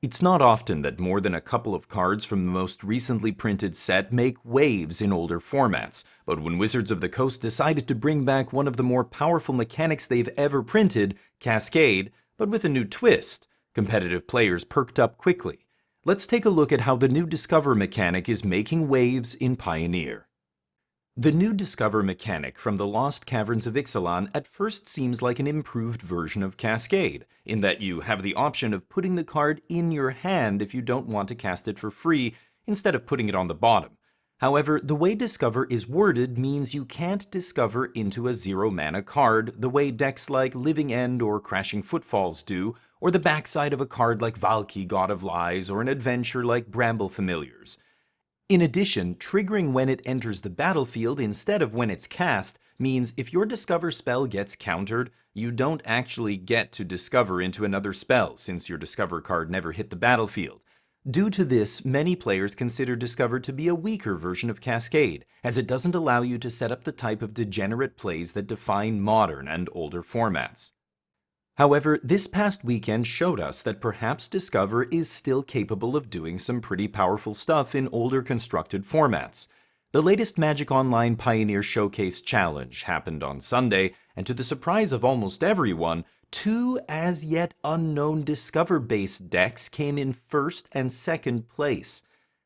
It's not often that more than a couple of cards from the most recently printed set make waves in older formats, but when Wizards of the Coast decided to bring back one of the more powerful mechanics they've ever printed, Cascade, but with a new twist, competitive players perked up quickly. Let's take a look at how the new Discover mechanic is making waves in Pioneer. The new Discover mechanic from the Lost Caverns of Ixalan at first seems like an improved version of Cascade, in that you have the option of putting the card in your hand if you don't want to cast it for free, instead of putting it on the bottom. However, the way Discover is worded means you can't discover into a 0-mana card the way decks like Living End or Crashing Footfalls do, or the backside of a card like Valki, God of Lies, or an adventure like Bramble Familiars. In addition, triggering when it enters the battlefield instead of when it's cast means if your Discover spell gets countered, you don't actually get to discover into another spell since your Discover card never hit the battlefield. Due to this, many players consider Discover to be a weaker version of Cascade, as it doesn't allow you to set up the type of degenerate plays that define modern and older formats. However, this past weekend showed us that perhaps Discover is still capable of doing some pretty powerful stuff in older constructed formats. The latest Magic Online Pioneer Showcase Challenge happened on Sunday, and to the surprise of almost everyone, two as yet unknown Discover-based decks came in first and second place.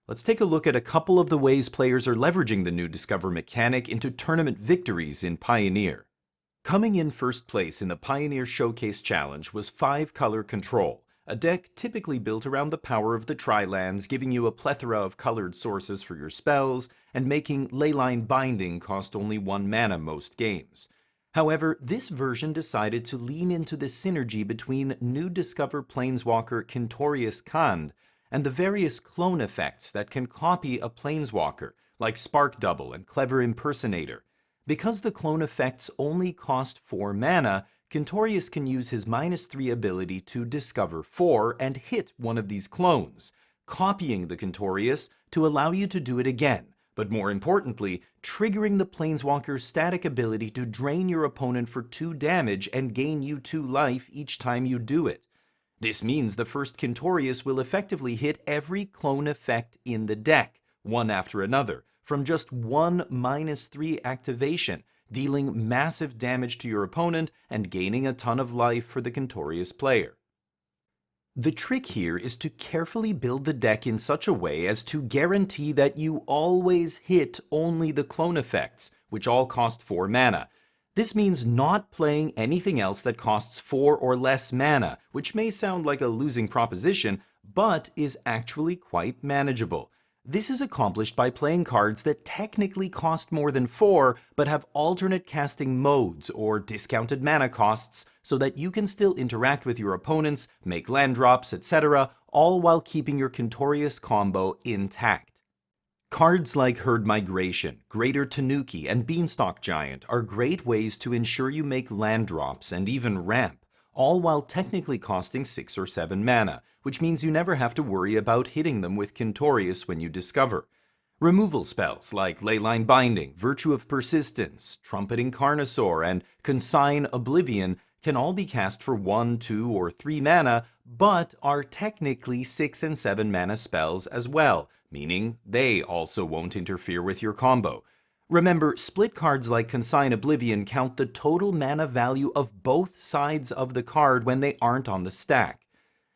Let's take a look at a couple of the ways players are leveraging the new Discover mechanic into tournament victories in Pioneer. Coming in first place in the Pioneer Showcase Challenge was 5-Color Control, a deck typically built around the power of the Tri-lands, giving you a plethora of colored sources for your spells, and making Leyline Binding cost only 1 mana most games. However, this version decided to lean into the synergy between new Discover Planeswalker Kintorius Khand and the various clone effects that can copy a Planeswalker, like Spark Double and Clever Impersonator. Because the clone effects only cost 4 mana, Kintorius can use his -3 ability to discover 4 and hit one of these clones, copying the Kintorius to allow you to do it again, but more importantly, triggering the Planeswalker's static ability to drain your opponent for 2 damage and gain you 2 life each time you do it. This means the first Kintorius will effectively hit every clone effect in the deck, one after another, from just one -3 activation, dealing massive damage to your opponent and gaining a ton of life for the Kintorius player. The trick here is to carefully build the deck in such a way as to guarantee that you always hit only the clone effects, which all cost 4 mana. This means not playing anything else that costs 4 or less mana, which may sound like a losing proposition, but is actually quite manageable. This is accomplished by playing cards that technically cost more than 4, but have alternate casting modes or discounted mana costs so that you can still interact with your opponents, make land drops, etc., all while keeping your Kintorius combo intact. Cards like Herd Migration, Greater Tanuki, and Beanstalk Giant are great ways to ensure you make land drops and even ramp, all while technically costing 6 or 7 mana, which means you never have to worry about hitting them with Kintorius when you discover. Removal spells like Leyline Binding, Virtue of Persistence, Trumpeting Carnosaur, and Consign Oblivion can all be cast for 1, 2, or 3 mana, but are technically 6 and 7 mana spells as well, meaning they also won't interfere with your combo. Remember, split cards like Consign Oblivion count the total mana value of both sides of the card when they aren't on the stack.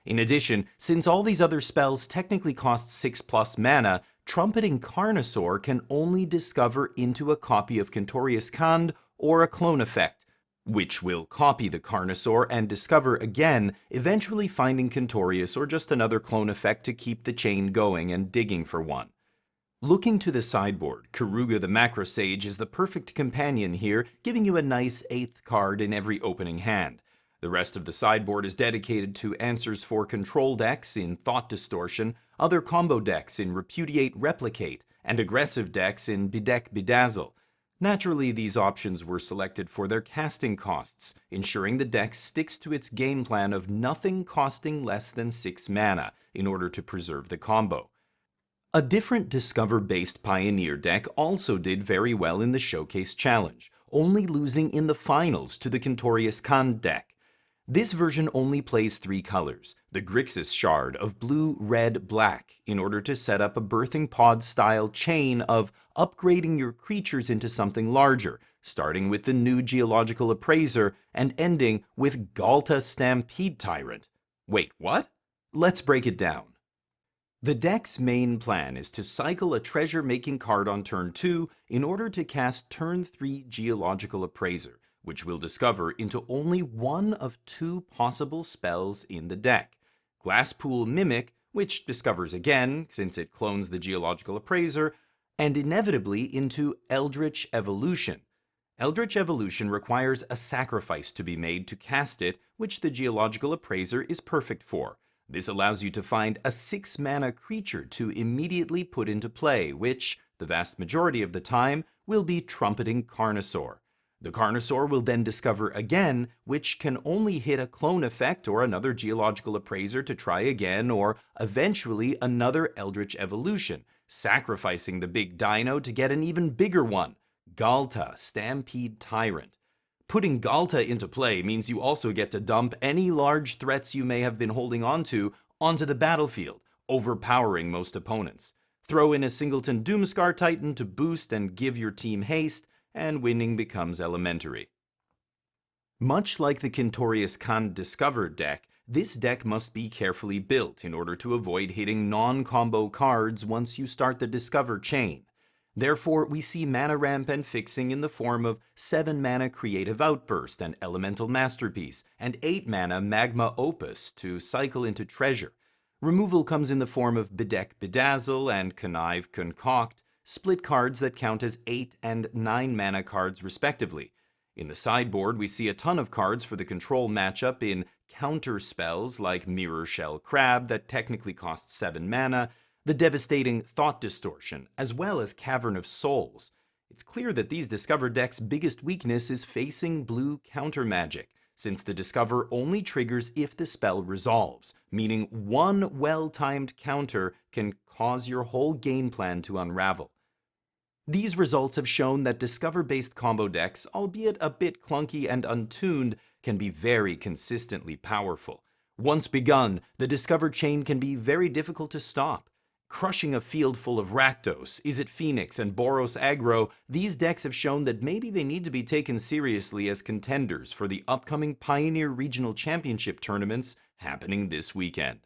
In addition, since all these other spells technically cost 6+ mana, Trumpeting Carnosaur can only discover into a copy of Kintorius Khand or a clone effect, which will copy the Carnosaur and discover again, eventually finding Kintorius or just another clone effect to keep the chain going and digging for one. Looking to the sideboard, Karuga the Macro Sage is the perfect companion here, giving you a nice 8th card in every opening hand. The rest of the sideboard is dedicated to answers for control decks in Thought Distortion, other combo decks in Repudiate Replicate, and aggressive decks in Bedeck Bedazzle. Naturally, these options were selected for their casting costs, ensuring the deck sticks to its game plan of nothing costing less than 6 mana in order to preserve the combo. A different Discover-based Pioneer deck also did very well in the Showcase Challenge, only losing in the finals to the Kintorius Khand deck. This version only plays 3 colors, the Grixis shard of blue, red, black, in order to set up a birthing pod style chain of upgrading your creatures into something larger, starting with the new Geological Appraiser and ending with Galta Stampede Tyrant. Wait, what? Let's break it down. The deck's main plan is to cycle a treasure-making card on turn 2 in order to cast turn 3 Geological Appraiser, which we'll discover into only one of 2 possible spells in the deck. Glasspool Mimic, which discovers again, since it clones the Geological Appraiser, and inevitably into Eldritch Evolution. Eldritch Evolution requires a sacrifice to be made to cast it, which the Geological Appraiser is perfect for. This allows you to find a 6-mana creature to immediately put into play, which, the vast majority of the time, will be Trumpeting Carnosaur. The Carnosaur will then discover again, which can only hit a clone effect or another Geological Appraiser to try again, or eventually another Eldritch Evolution, sacrificing the big dino to get an even bigger one, Galta Stampede Tyrant. Putting Galta into play means you also get to dump any large threats you may have been holding onto the battlefield, overpowering most opponents. Throw in a singleton Doomscar Titan to boost and give your team haste, and winning becomes elementary. Much like the Kentorius Khan Discovered deck, this deck must be carefully built in order to avoid hitting non-combo cards once you start the Discover chain. Therefore, we see mana ramp and fixing in the form of 7-mana Creative Outburst and Elemental Masterpiece, and 8-mana Magma Opus to cycle into Treasure. Removal comes in the form of Bedeck Bedazzle and Connive Concoct, split cards that count as 8 and 9-mana cards respectively. In the sideboard, we see a ton of cards for the control matchup in counter spells like Mirror Shell Crab that technically cost 7 mana, the devastating Thought Distortion, as well as Cavern of Souls. It's clear that these Discover decks' biggest weakness is facing blue counter magic, since the Discover only triggers if the spell resolves, meaning one well-timed counter can cause your whole game plan to unravel. These results have shown that Discover-based combo decks, albeit a bit clunky and untuned, can be very consistently powerful. Once begun, the Discover chain can be very difficult to stop. Crushing a field full of Rakdos, Izzet Phoenix, and Boros aggro, these decks have shown that maybe they need to be taken seriously as contenders for the upcoming Pioneer Regional Championship tournaments happening this weekend.